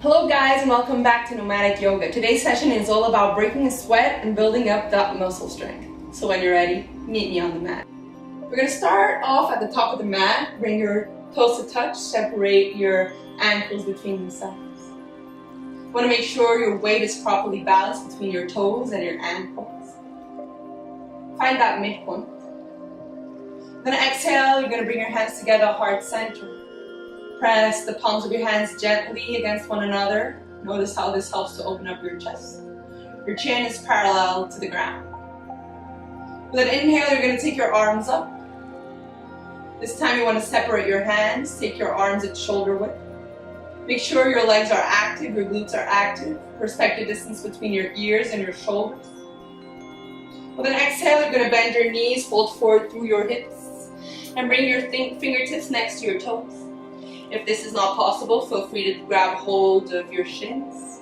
Hello guys, and welcome back to Nomadic Yoga. Today's session is all about breaking the sweat and building up that muscle strength. So when you're ready, meet me on the mat. We're going to start off at the top of the mat. Bring your toes to touch, separate your ankles between the sides. You want to make sure your weight is properly balanced between your toes and your ankles. Find that midpoint. Then exhale, you're going to bring your hands together, heart center. Press the palms of your hands gently against one another. Notice how this helps to open up your chest. Your chin is parallel to the ground. With an inhale, you're going to take your arms up. This time you want to separate your hands. Take your arms at shoulder width. Make sure your legs are active, your glutes are active. Respect the distance between your ears and your shoulders. With an exhale, you're going to bend your knees, fold forward through your hips, and bring your fingertips next to your toes. If this is not possible, feel free to grab hold of your shins.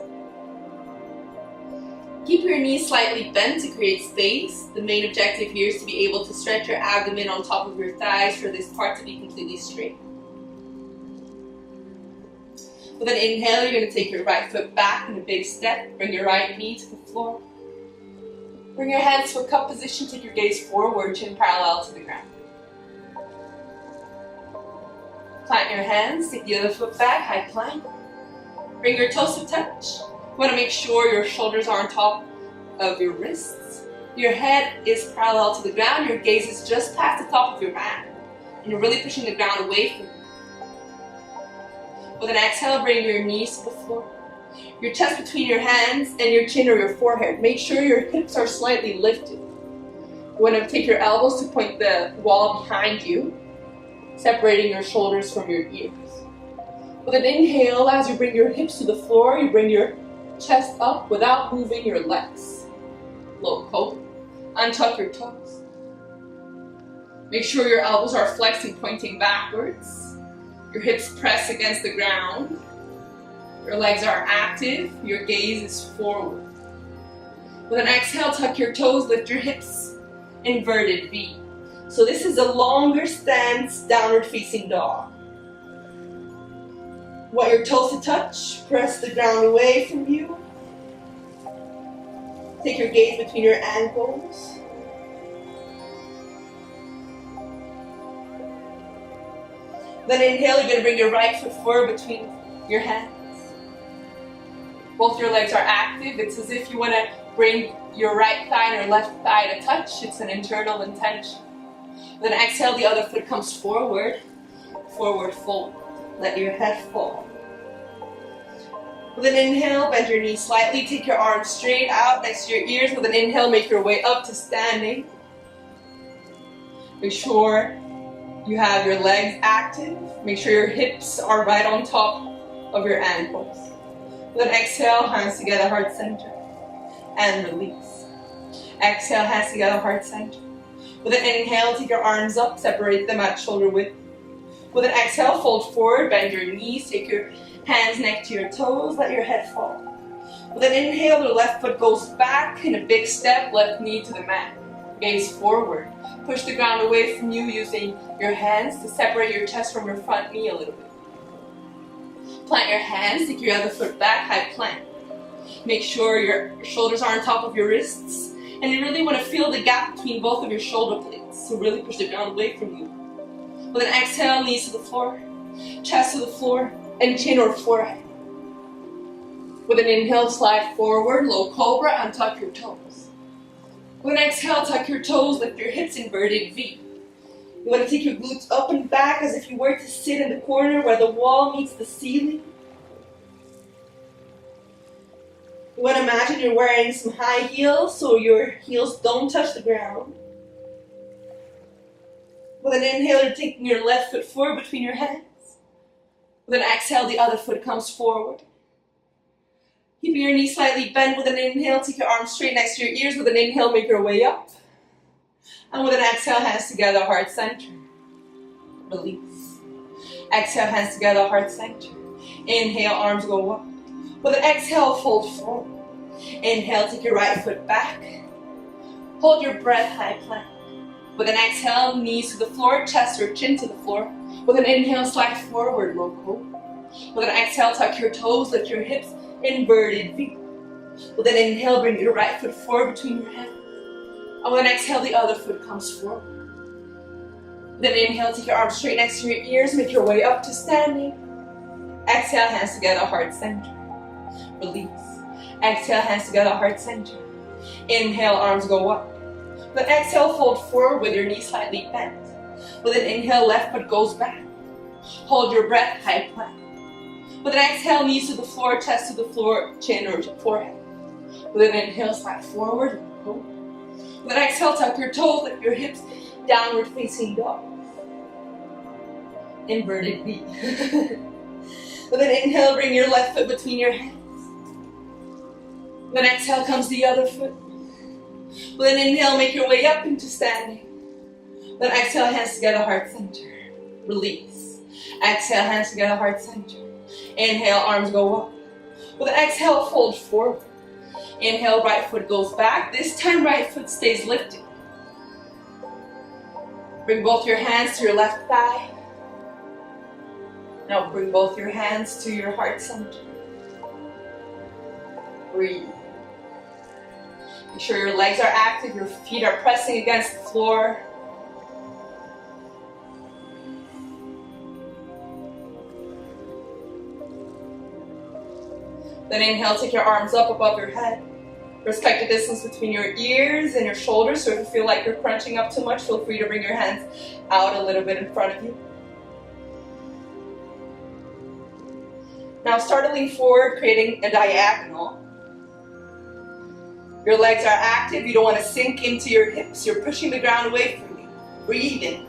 Keep your knees slightly bent to create space. The main objective here is to be able to stretch your abdomen on top of your thighs for this part to be completely straight. With an inhale, you're going to take your right foot back in a big step. Bring your right knee to the floor. Bring your hands to a cup position. Take your gaze forward, chin parallel to the ground. Plant your hands, take the other foot back, high plank. Bring your toes to touch. You want to make sure your shoulders are on top of your wrists. Your head is parallel to the ground, your gaze is just past the top of your mat. And you're really pushing the ground away from you. With an exhale, bring your knees to the floor. Your chest between your hands and your chin or your forehead. Make sure your hips are slightly lifted. You want to take your elbows to point the wall behind you, separating your shoulders from your ears. With an inhale, as you bring your hips to the floor, you bring your chest up without moving your legs. Low cobra. Untuck your toes. Make sure your elbows are flexed and pointing backwards. Your hips press against the ground. Your legs are active. Your gaze is forward. With an exhale, tuck your toes, lift your hips, inverted V. So this is a longer stance, downward facing dog. Want your toes to touch, press the ground away from you. Take your gaze between your ankles. Then inhale, you're going to bring your right foot forward between your hands. Both your legs are active. It's as if you want to bring your right thigh and your left thigh to touch. It's an internal intention. Then exhale, the other foot comes forward, forward fold. Let your head fall. With an inhale, bend your knees slightly, take your arms straight out next to your ears. With an inhale, make your way up to standing. Make sure you have your legs active. Make sure your hips are right on top of your ankles. With an exhale, hands together, heart center, and release. Exhale, hands together, heart center. With an inhale, take your arms up, separate them at shoulder width. With an exhale, fold forward, bend your knees, take your hands next to your toes, let your head fall. With an inhale, the left foot goes back in a big step, left knee to the mat. Gaze forward. Push the ground away from you using your hands to separate your chest from your front knee a little bit. Plant your hands, take your other foot back, high plank. Make sure your shoulders are on top of your wrists. And you really want to feel the gap between both of your shoulder blades. So really push the ground away from you. With an exhale, knees to the floor, chest to the floor, and chin or forehead. With an inhale, slide forward, low cobra, and tuck your toes. With an exhale, tuck your toes, lift your hips, inverted V. You want to take your glutes up and back as if you were to sit in the corner where the wall meets the ceiling. You want to imagine you're wearing some high heels so your heels don't touch the ground. With an inhale, you're taking your left foot forward between your hands. With an exhale, the other foot comes forward. Keeping your knees slightly bent. With an inhale, take your arms straight next to your ears. With an inhale, make your way up. And with an exhale, hands together, heart center. Release. Exhale, hands together, heart center. Inhale, arms go up. With an exhale, fold forward. Inhale, take your right foot back. Hold your breath, high plank. With an exhale, knees to the floor, chest or chin to the floor. With an inhale, slide forward, low cobra. With an exhale, tuck your toes, lift your hips, inverted V. With an inhale, bring your right foot forward between your hands. And with an exhale, the other foot comes forward. With an inhale, take your arms straight next to your ears, make your way up to standing. Exhale, hands together, heart center. Release. Exhale, hands together, heart center. Inhale, arms go up. With an exhale, fold forward with your knees slightly bent. With an inhale, left foot goes back. Hold your breath, high plank. With an exhale, knees to the floor, chest to the floor, chin or forehead. With an inhale, slide forward. With an exhale, tuck your toes, lift your hips, downward facing dog. Inverted V. With an inhale, bring your left foot between your hands. With an exhale comes the other foot. With an inhale, make your way up into standing. With an exhale, hands together, heart center. Release. Exhale, hands together, heart center. Inhale, arms go up. With an exhale, fold forward. Inhale, right foot goes back. This time, right foot stays lifted. Bring both your hands to your left thigh. Now bring both your hands to your heart center. Breathe. Make sure your legs are active, your feet are pressing against the floor. Then inhale, take your arms up above your head. Respect the distance between your ears and your shoulders, so if you feel like you're crunching up too much, feel free to bring your hands out a little bit in front of you. Now start to lean forward, creating a diagonal. Your legs are active, you don't want to sink into your hips, you're pushing the ground away from you. Breathe in.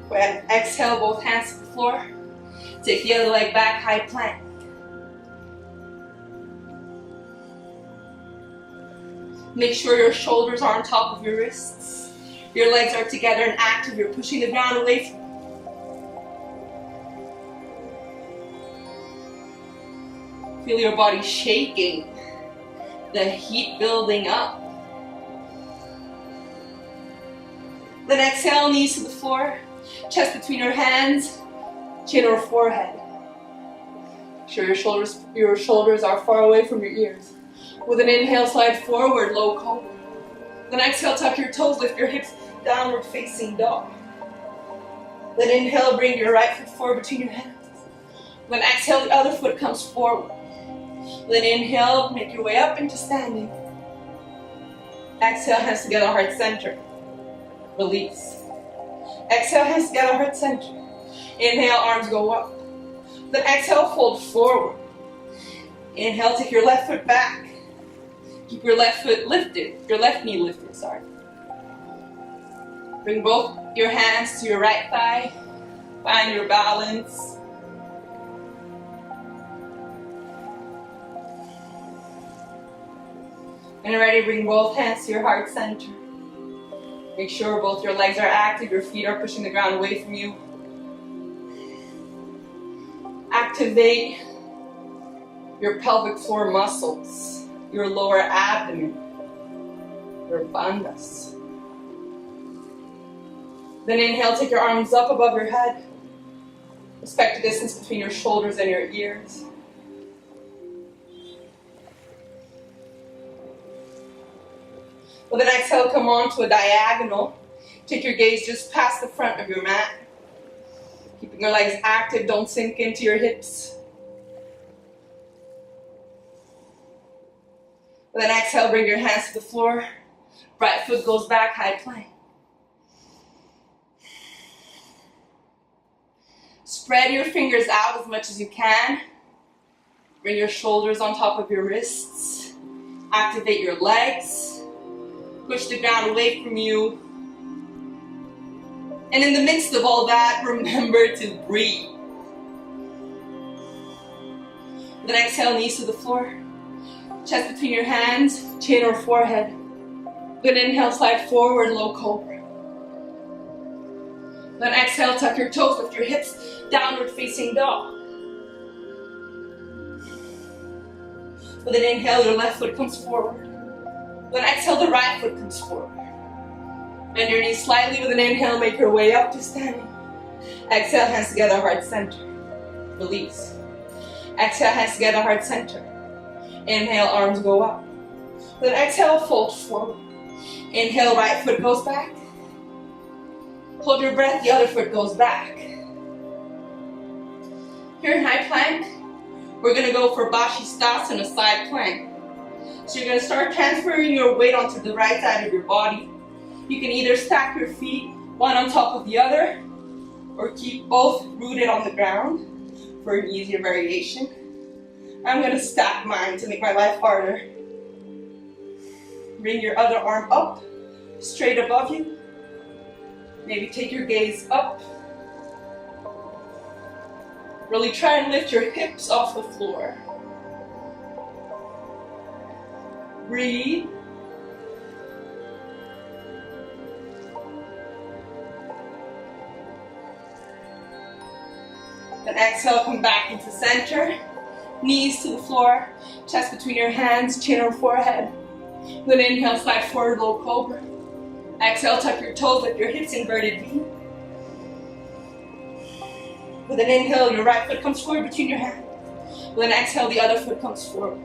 Go ahead and exhale, both hands to the floor. Take the other leg back, high plank. Make sure your shoulders are on top of your wrists. Your legs are together and active, you're pushing the ground away from you. Feel your body shaking, the heat building up. Then exhale, knees to the floor, chest between your hands, chin or forehead. Make sure your shoulders are far away from your ears. With an inhale, slide forward, low cobra. Then exhale, tuck your toes, lift your hips, downward facing dog. Then inhale, bring your right foot forward between your hands. Then exhale, the other foot comes forward. Then inhale, make your way up into standing. Exhale, hands together, heart center. Release. Exhale, hands together, heart center. Inhale, arms go up. Then exhale, fold forward. Inhale, take your left foot back. Keep your left foot lifted, your left knee lifted, sorry. Bring both your hands to your right thigh. Find your balance. And ready, bring both hands to your heart center. Make sure both your legs are active, your feet are pushing the ground away from you. Activate your pelvic floor muscles, your lower abdomen, your bandhas. Then inhale, take your arms up above your head. Respect the distance between your shoulders and your ears. With an exhale, come on to a diagonal. Take your gaze just past the front of your mat. Keeping your legs active, don't sink into your hips. With an exhale, bring your hands to the floor. Right foot goes back, high plank. Spread your fingers out as much as you can. Bring your shoulders on top of your wrists. Activate your legs. Push the ground away from you. And in the midst of all that, remember to breathe. Then exhale, knees to the floor. Chest between your hands, chin or forehead. Then inhale, slide forward, low cobra. Then exhale, tuck your toes, lift your hips, downward facing dog. With an inhale, your left foot comes forward. Then exhale, the right foot comes forward. Bend your knees slightly with an inhale, make your way up to standing. Exhale, hands together, heart center. Release. Exhale, hands together, heart center. Inhale, arms go up. Then exhale, fold forward. Inhale, right foot goes back. Hold your breath, the other foot goes back. Here in high plank, we're going to go for Bashistasana, side plank. So you're going to start transferring your weight onto the right side of your body. You can either stack your feet, one on top of the other, or keep both rooted on the ground for an easier variation. I'm going to stack mine to make my life harder. Bring your other arm up, straight above you. Maybe take your gaze up. Really try and lift your hips off the floor. Breathe. Then exhale, come back into center. Knees to the floor, chest between your hands, chin or forehead. Then inhale, slide forward, low cobra. Exhale, tuck your toes, lift your hips, inverted V. With an inhale, your right foot comes forward between your hands. With an exhale, the other foot comes forward.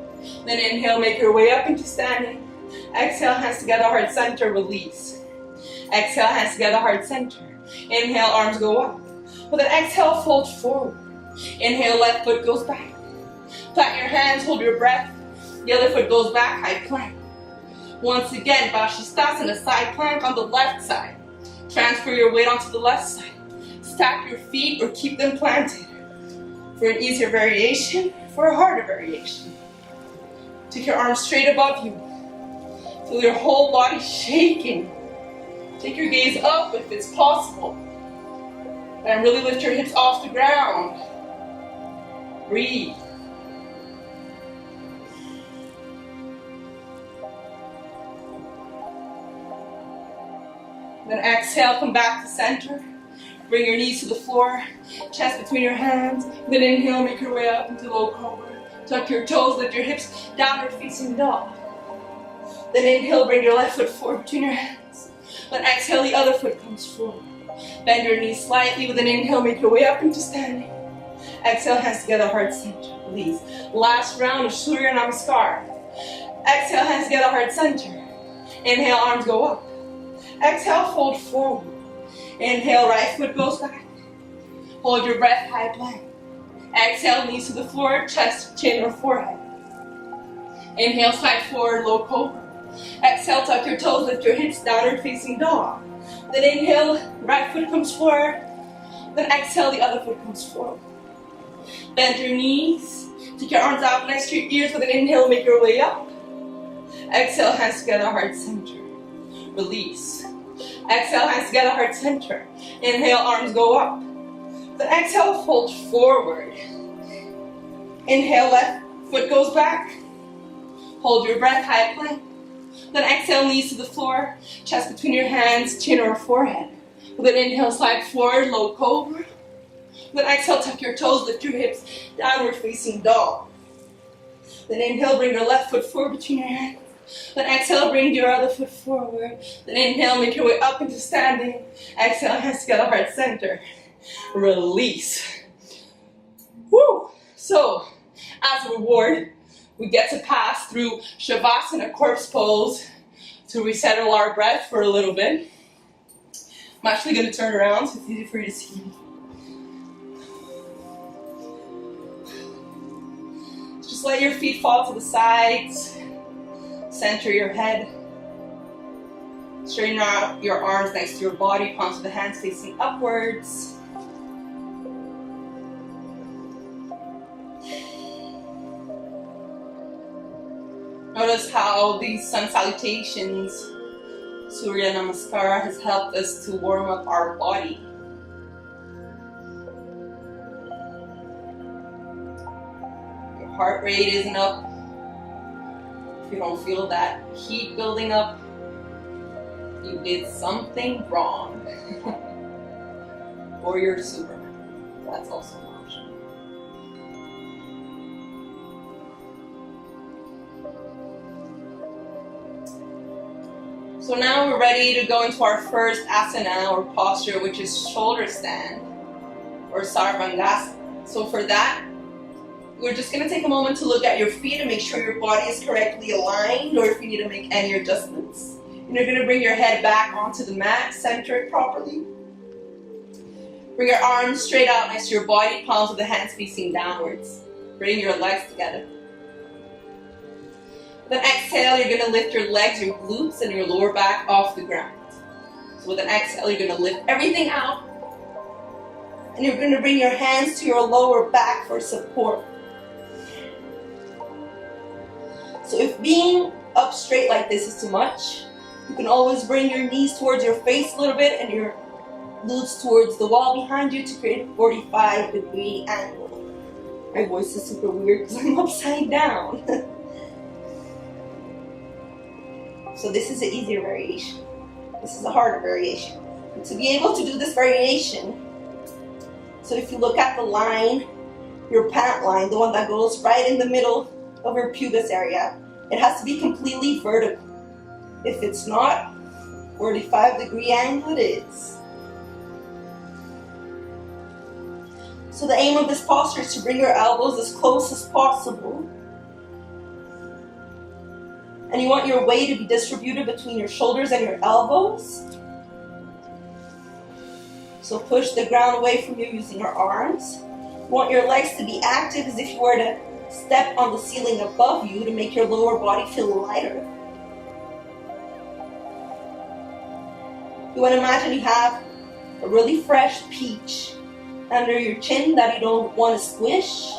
Then inhale, make your way up into standing. Exhale, hands together, heart center, release. Exhale, hands together, heart center. Inhale, arms go up. With an exhale, fold forward. Inhale, left foot goes back. Plant your hands, hold your breath. The other foot goes back, high plank. Once again, Bashistasana, side plank on the left side. Transfer your weight onto the left side. Stack your feet or keep them planted. For an easier variation, for a harder variation. Take your arms straight above you. Feel your whole body shaking. Take your gaze up if it's possible. And really lift your hips off the ground. Breathe. Then exhale, come back to center. Bring your knees to the floor, chest between your hands. Then inhale, make your way up into low cobra. Tuck your toes, lift your hips, downward facing dog. Then inhale, bring your left foot forward between your hands. Then exhale, the other foot comes forward. Bend your knees slightly. With an inhale, make your way up into standing. Exhale, hands together, heart center. Release. Last round of Surya Namaskar. Exhale, hands together, heart center. Inhale, arms go up. Exhale, fold forward. Inhale, right foot goes back. Hold your breath, high plank. Exhale, knees to the floor, chest, chin, or forehead. Inhale, slide forward, low cobra. Exhale, tuck your toes, lift your hips, downward facing dog. Then inhale, right foot comes forward. Then exhale, the other foot comes forward. Bend your knees. Take your arms out next to your ears. With an inhale, make your way up. Exhale, hands together, heart center. Release. Exhale, hands together, heart center. Inhale, arms go up. Then exhale, fold forward. Inhale, left foot goes back. Hold your breath, high plank. Then exhale, knees to the floor, chest between your hands, chin or forehead. With an inhale, slide forward, low cobra. Then exhale, tuck your toes, lift your hips, downward facing dog. Then inhale, bring your left foot forward between your hands. Then exhale, bring your other foot forward. Then inhale, make your way up into standing. Exhale, hands together, heart center. Release. Woo! So, as a reward, we get to pass through Shavasana, corpse pose, to resettle our breath for a little bit. I'm actually going to turn around so it's easy for you to see. Just let your feet fall to the sides. Center your head. Straighten out your arms next to your body, palms of the hands facing upwards. Notice how these sun salutations, Surya Namaskar, has helped us to warm up our body. Your heart rate isn't up. If you don't feel that heat building up, you did something wrong. Or you're Superman. That's also an option. So now we're ready to go into our first asana or posture, which is shoulder stand. or Sarvangasana. So for that, we're just going to take a moment to look at your feet and make sure your body is correctly aligned, or if you need to make any adjustments. And you're going to bring your head back onto the mat, center it properly. Bring your arms straight out next to your body, palms of the hands facing downwards. Bring your legs together. With an exhale, you're going to lift your legs, your glutes, and your lower back off the ground. So with an exhale, you're going to lift everything out. And you're going to bring your hands to your lower back for support. So if being up straight like this is too much, you can always bring your knees towards your face a little bit and your glutes towards the wall behind you to create a 45-degree angle. My voice is super weird because I'm upside down. So this is an easier variation. This is a harder variation. And to be able to do this variation, so if you look at the line, your pant line, the one that goes right in the middle of your pubis area, it has to be completely vertical. If it's not, 45-degree angle it is. So the aim of this posture is to bring your elbows as close as possible. And you want your weight to be distributed between your shoulders and your elbows. So push the ground away from you using your arms. You want your legs to be active as if you were to step on the ceiling above you to make your lower body feel lighter. You want to imagine you have a really fresh peach under your chin that you don't want to squish.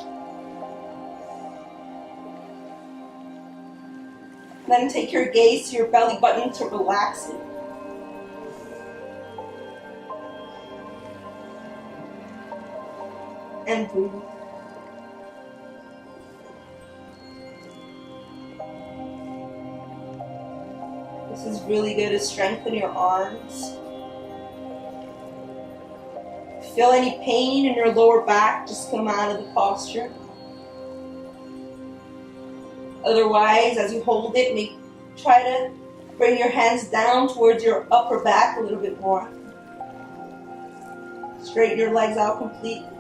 Then take your gaze to your belly button to relax it. And breathe. This is really good to strengthen your arms. If you feel any pain in your lower back, just come out of the posture. Otherwise, as you hold it, try to bring your hands down towards your upper back a little bit more. Straighten your legs out completely.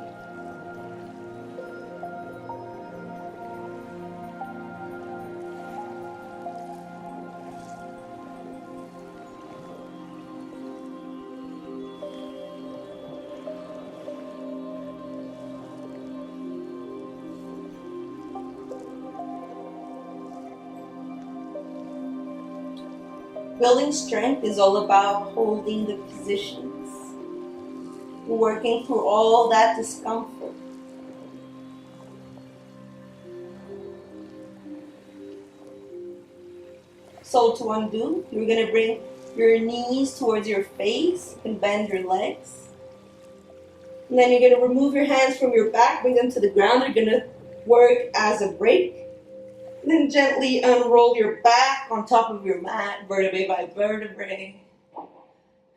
Building strength is all about holding the positions, working through all that discomfort. So to undo, you're going to bring your knees towards your face. You can bend your legs. And then you're going to remove your hands from your back, bring them to the ground. You're going to work as a break. Then gently unroll your back on top of your mat, vertebrae by vertebrae.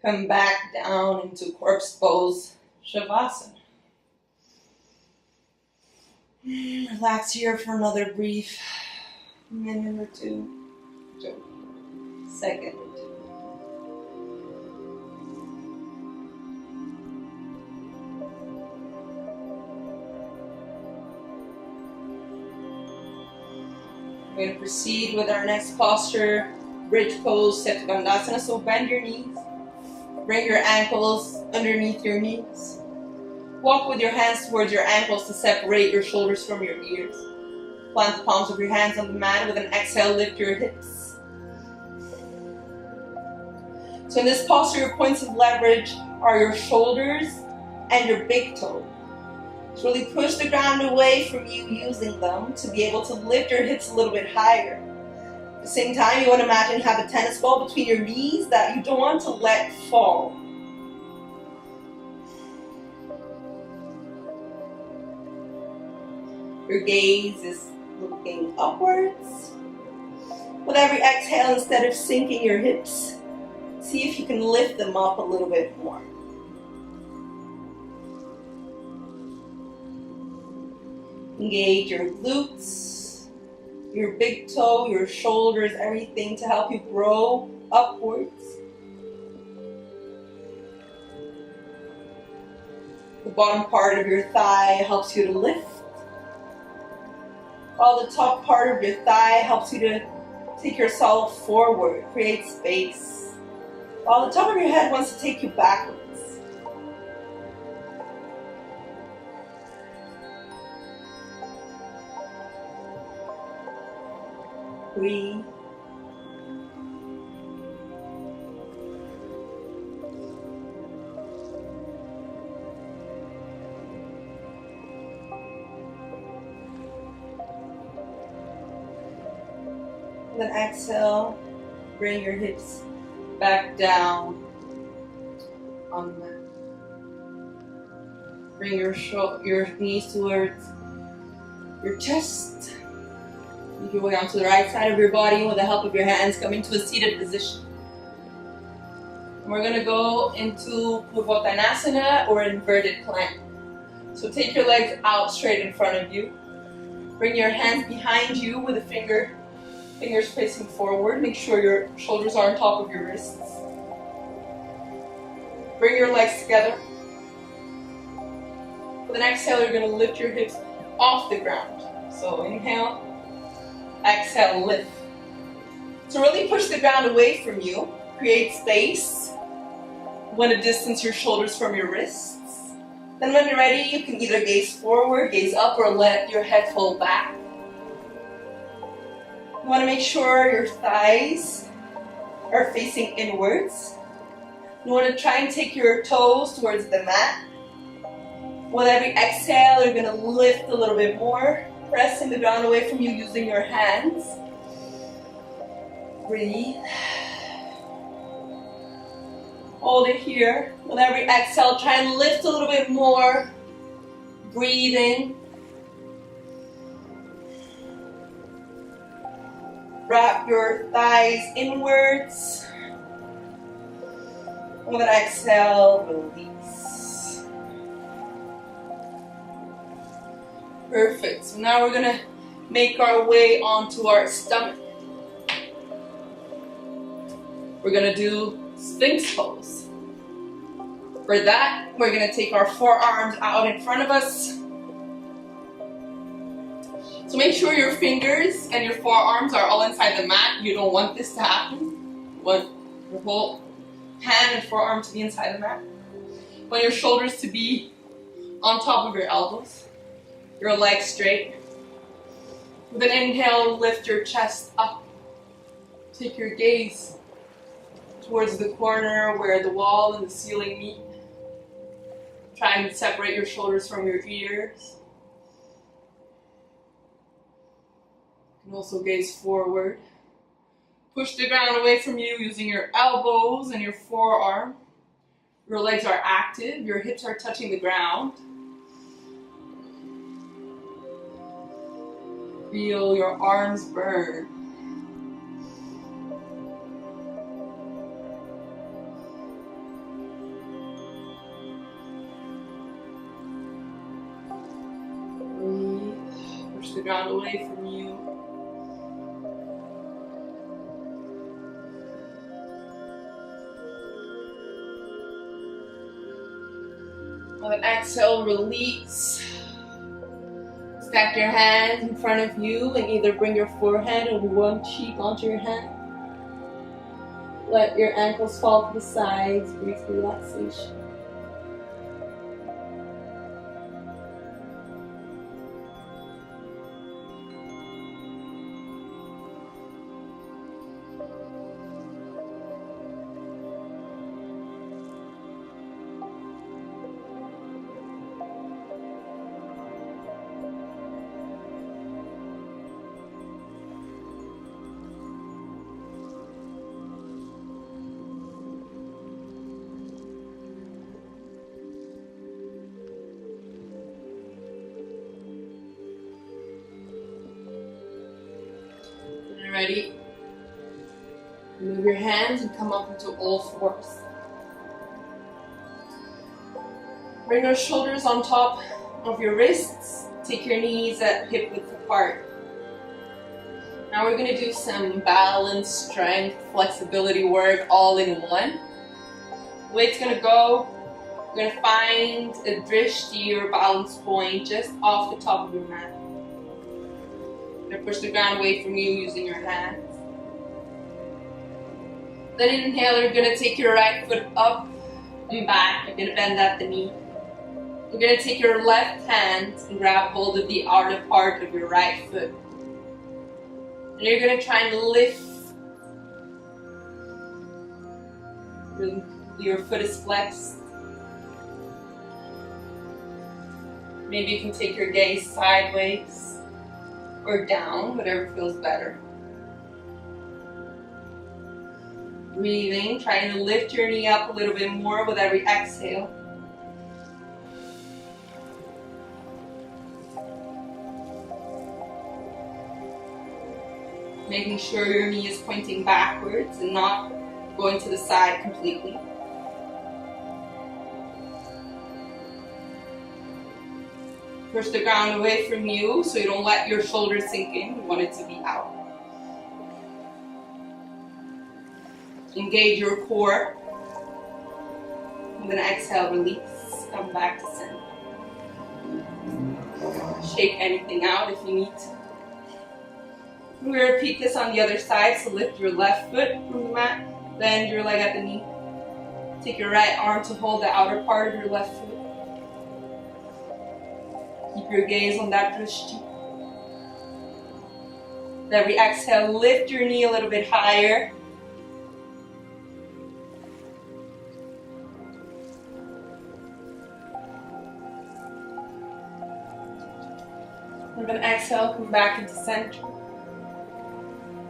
Come back down into corpse pose, Shavasana. Relax here for another brief minute or two. Second or two. We're going to proceed with our next posture, bridge pose, Setkandasana. So bend your knees, bring your ankles underneath your knees. Walk with your hands towards your ankles to separate your shoulders from your ears. Plant the palms of your hands on the mat. With an exhale, lift your hips. So in this posture, your points of leverage are your shoulders and your big toe. So really push the ground away from you using them to be able to lift your hips a little bit higher. At the same time, you want to imagine you have a tennis ball between your knees that you don't want to let fall. Your gaze is looking upwards. With every exhale, instead of sinking your hips, see if you can lift them up a little bit more. Engage your glutes, your big toe, your shoulders, everything to help you grow upwards. The bottom part of your thigh helps you to lift, while the top part of your thigh helps you to take yourself forward, create space, while the top of your head wants to take you backwards. Breathe. Then exhale, bring your hips back down on the mat. Bring your knees towards your chest. Make your way onto the right side of your body with the help of your hands. Come into a seated position. And we're going to go into Purvottanasana or inverted plank. So take your legs out straight in front of you. Bring your hands behind you with the fingers facing forward. Make sure your shoulders are on top of your wrists. Bring your legs together. With an exhale, you're going to lift your hips off the ground. So inhale, exhale, lift. So really push the ground away from you. Create space. You want to distance your shoulders from your wrists. Then when you're ready, you can either gaze forward, gaze up, or let your head fall back. You want to make sure your thighs are facing inwards. You want to try and take your toes towards the mat. With every exhale, you're going to lift a little bit more, pressing the ground away from you using your hands. Breathe. Hold it here. With every exhale, try and lift a little bit more. Breathing. Wrap your thighs inwards. With an exhale, release. Perfect. So now we're going to make our way onto our stomach. We're going to do Sphinx pose. For that, we're going to take our forearms out in front of us. So make sure your fingers and your forearms are all inside the mat. You don't want this to happen. You want your whole hand and forearm to be inside the mat. You want your shoulders to be on top of your elbows. Your legs straight. With an inhale, lift your chest up. Take your gaze towards the corner where the wall and the ceiling meet. Try and separate your shoulders from your ears. You can also gaze forward. Push the ground away from you using your elbows and your forearm. Your legs are active. Your hips are touching the ground. Feel your arms burn. Breathe. Push the ground away from you. On an exhale, release. Stack your hands in front of you and either bring your forehead or one cheek onto your hand. Let your ankles fall to the sides, breathe relaxation. Ready? Move your hands and come up into all fours. Bring your shoulders on top of your wrists. Take your knees at hip width apart. Now we're going to do some balance, strength, flexibility work all in one. The way it's going to go, You're going to find a drishti or balance point just off the top of your mat. You're going to push the ground away from you using your hands. Then inhale, you're going to take your right foot up and back. You're going to bend at the knee. You're going to take your left hand and grab hold of the outer part of your right foot. And you're going to try and lift. Your foot is flexed. Maybe you can take your gaze sideways or down, whatever feels better. Breathing, trying to lift your knee up a little bit more with every exhale. Making sure your knee is pointing backwards and not going to the side completely. Push the ground away from you so you don't let your shoulders sink in. You want it to be out. Engage your core. I'm going to exhale, release. Come back to center. Shake anything out if you need to. We're going to repeat this on the other side. So lift your left foot from the mat. Bend your leg at the knee. Take your right arm to hold the outer part of your left foot. Keep your gaze on that drishti. Every exhale, lift your knee a little bit higher. And then exhale, come back into center.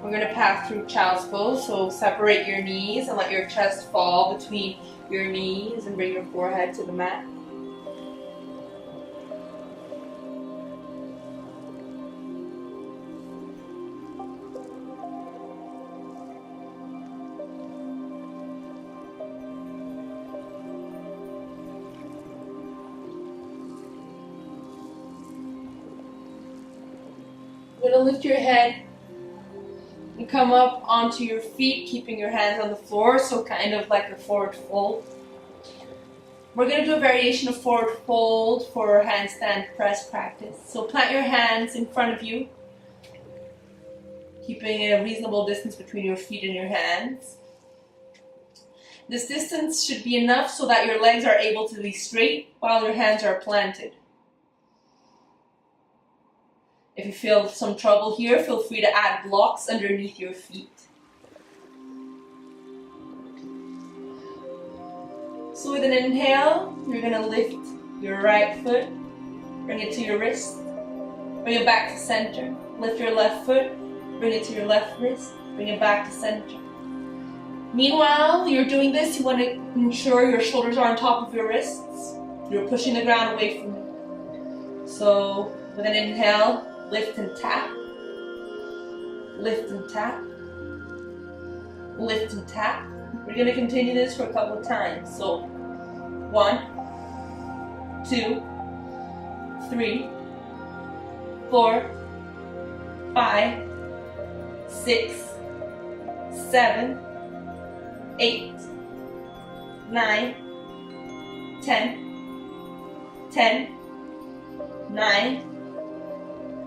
We're going to pass through child's pose, so separate your knees and let your chest fall between your knees and bring your forehead to the mat. You're going to lift your head and come up onto your feet, keeping your hands on the floor, so kind of like a forward fold. We're going to do a variation of forward fold for our handstand press practice. So plant your hands in front of you, keeping a reasonable distance between your feet and your hands. This distance should be enough so that your legs are able to be straight while your hands are planted. If you feel some trouble here, feel free to add blocks underneath your feet. So with an inhale, you're going to lift your right foot, bring it to your wrist, bring it back to center. Lift your left foot, bring it to your left wrist, bring it back to center. Meanwhile, you're doing this, you want to ensure your shoulders are on top of your wrists. You're pushing the ground away from you. So with an inhale, lift and tap, lift and tap, lift and tap. We're going to continue this for a couple of times. So 1, 2, 3, 4, 5, 6, 7, 8, 9, 10, 9,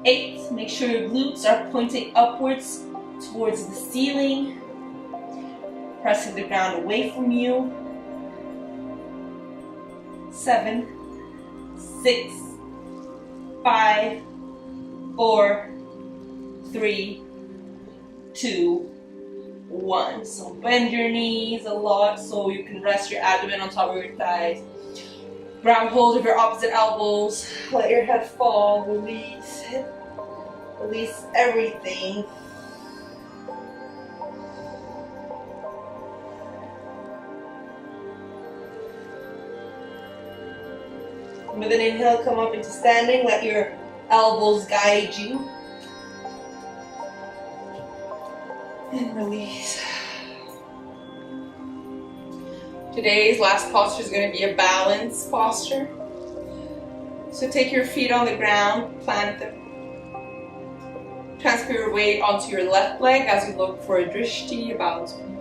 8. Make sure your glutes are pointing upwards towards the ceiling, pressing the ground away from you. 7, 6, 5, 4, 3, 2, 1. So bend your knees a lot so you can rest your abdomen on top of your thighs. Grab hold of your opposite elbows. Let your head fall. Release. Release everything. With an inhale, come up into standing. Let your elbows guide you. And release. Today's last posture is going to be a balance posture. So take your feet on the ground, plant them. Transfer your weight onto your left leg as you look for a drishti, a balance point.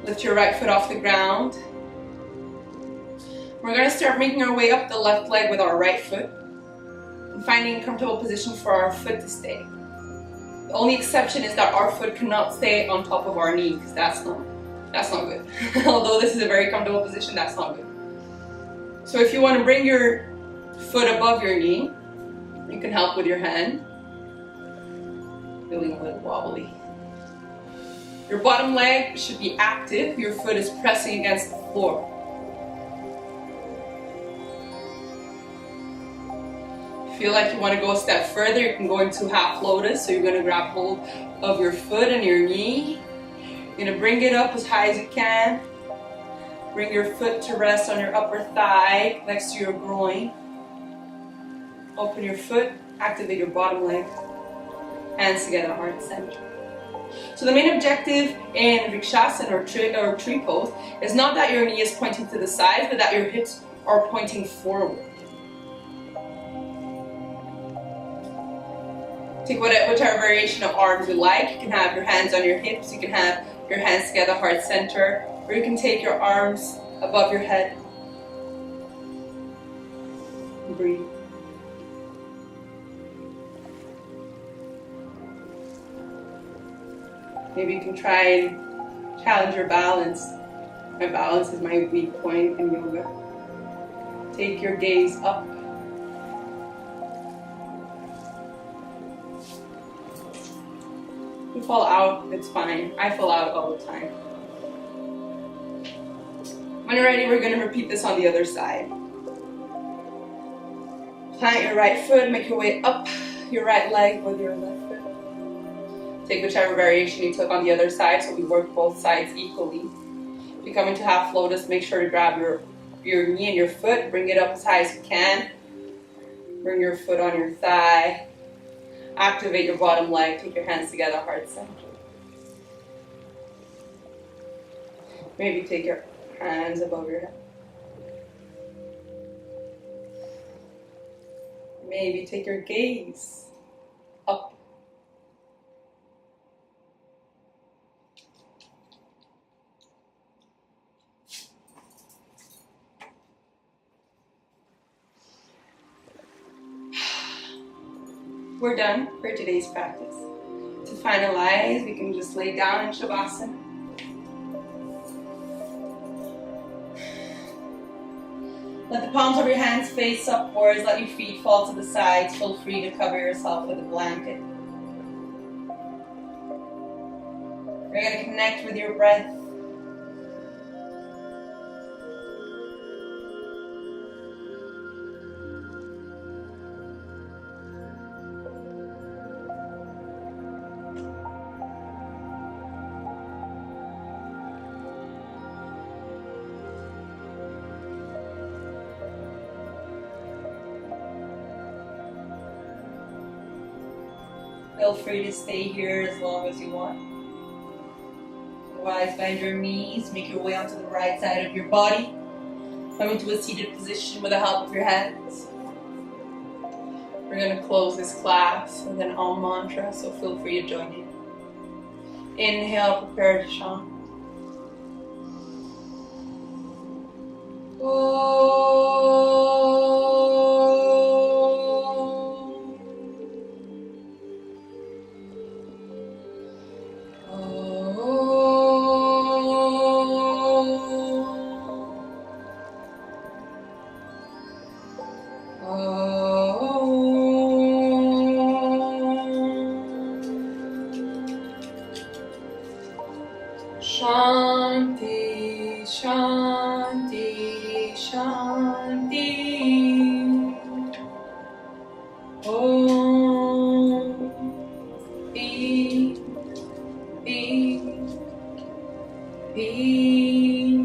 Lift your right foot off the ground. We're going to start making our way up the left leg with our right foot and finding a comfortable position for our foot to stay. The only exception is that our foot cannot stay on top of our knee, because that's not good. Although this is a very comfortable position, that's not good. So if you want to bring your foot above your knee, you can help with your hand. Feeling a little wobbly. Your bottom leg should be active. Your foot is pressing against the floor. Feel like you want to go a step further, you can go into half lotus. So you're going to grab hold of your foot and your knee. You're going to bring it up as high as you can. Bring your foot to rest on your upper thigh next to your groin. Open your foot, activate your bottom leg. Hands together, heart center. So the main objective in Vrikshasana or tree pose is not that your knee is pointing to the sides, but that your hips are pointing forward. Take whichever variation of arms you like. You can have your hands on your hips, you can have your hands together, heart center, or you can take your arms above your head. Breathe. Maybe you can try and challenge your balance. My balance is my weak point in yoga. Take your gaze up. If you fall out, it's fine. I fall out all the time. When you're ready, we're going to repeat this on the other side. Plant your right foot, make your way up your right leg with your left foot. Take whichever variation you took on the other side, so we work both sides equally. If you come into half lotus, make sure to grab your knee and your foot, bring it up as high as you can. Bring your foot on your thigh. Activate your bottom leg, take your hands together, heart center. Maybe take your hands above your head. Maybe take your gaze up. We're done for today's practice. To finalize, we can just lay down in Shavasana. Let the palms of your hands face upwards. Let your feet fall to the sides. Feel free to cover yourself with a blanket. You're going to connect with your breath. Feel free to stay here as long as you want. Otherwise, bend your knees, make your way onto the right side of your body. Come into a seated position with the help of your hands. We're going to close this class with an Om mantra, so feel free to join in. Inhale, prepare to chant. Shanti, Shanti, Shanti. Om. Peace, peace, peace.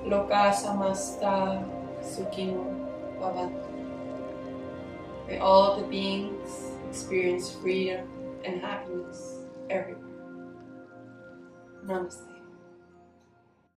Loka samasta sukhino bhavantu. May all of the beings experience freedom and happiness everywhere. Namaste.